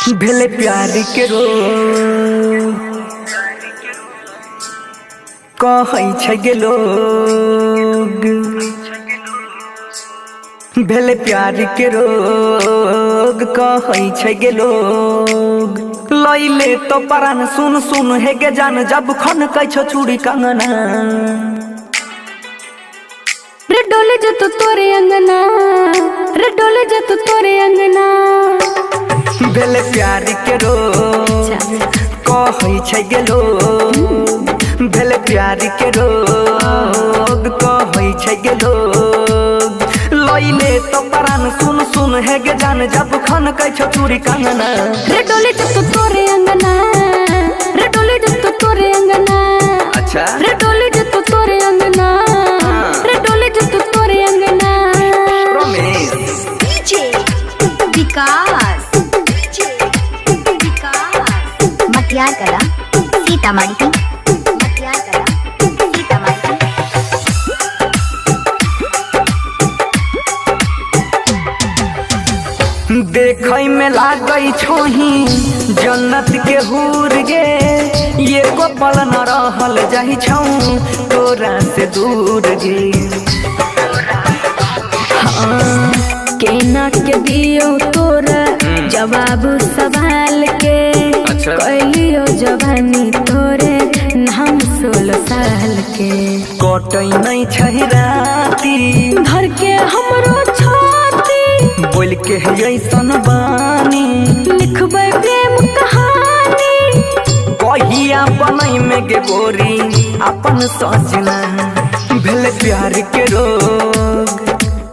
भेले प्यार के रोग कहै छै गे लोग। भेले प्यार के रोग कहै छै गे लोग। लैले तो परान सुन सुन हे गे जान जब खन कै छो चूड़ी कंगना। रे डोले जो तो तोरे अंगना, रे डोले जो तो तोरे अंगना। भेले प्यार के रोग कहै छै गे लोग। भेले प्यार के रोग कहै छै गे लोग। लैले तो परान सुन सुन हे गे जान जब खन कै छो चूड़ी कंगना। रे डोले जो तो तोरे अंगना, रे डोले जो तो तोरे अंगना। अच्छा रे डोले जो तो तोरे अंगना, रे डोले जो तो तोरे अंगना। रमेश डीजे विकास, मटियार कला सीतामढ़ी, मटियार कला सीतामढ़ी। देखै में लागै छोही जन्नत के हूर गे। ये को पल न रहल जाहि छौ तोरा से दूर गे। केना के दियो तोरा जवाब सवाल के। अच्छा। कैलियो जवानी तोरे नाम 16 साल के। कटै नहीं छै राती धर के हमरो छाती बोल के ऐसन बानी। लिखबै प्रेम कहानी कहिया बनै में गे गोरी अपन सजना। भेल प्यार के रोग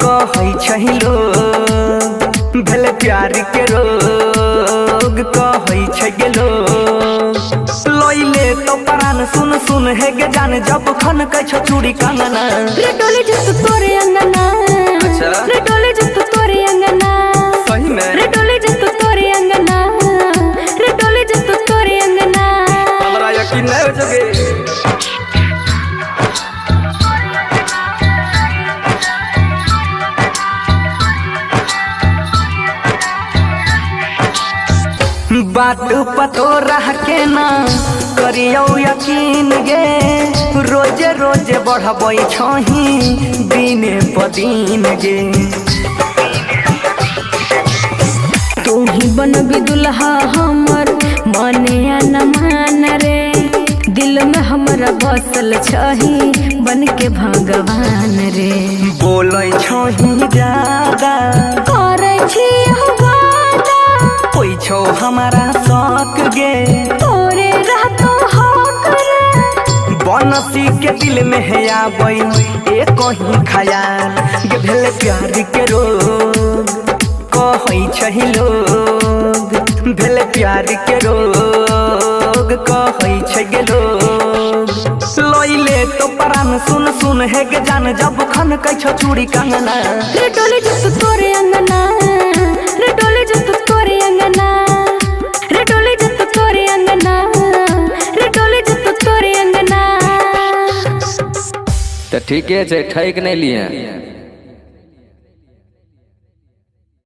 कहै छै लोग। भेल प्यार के रोग कहै छै गे लोग। लैले तो परान सुन सुन हे गे जान जब खन कै छो चूड़ी कंगना। रे डोले जो तो तोरे अंगना, अच्छा। रे डोले जो तो तोरे अंगना। सही में रे डोले जो तो तोरे अंगना, रे डोले जो तो तोरे अंगना। हमरा यकीन नहीं हो जगे। बात पतो रह के ना करियो यकीन गे। रोजे रोजे बढ़बै छोही दिने प दिन गे। तू ही बनबी दुल्हा हमर मने न मान रे। दिल में हमरा बसल छही बन के भगवान रे। बोलै छोही ज्यादा करे छी वादा कोई छो हमारा शौक गे। तोरे रहतो हक रे। बनसी के दिल में है आबै एक कहीं ख्याल गे। भेल प्यार के रोग कहै छै लोग। भेल प्यार के रोग कहै छै गे लोग। लैले तो परान सुन सुन हे गे जान जब खन कै छो चूड़ी कंगना। रे डोले जो तो तोरे अंगना, रे डोले जो तो तोरे अंगना। रे डोले जो तो तोरे अंगना, रे डोले जो तो तोरे अंगना। तो ठीक है ठैक नहीं लिए।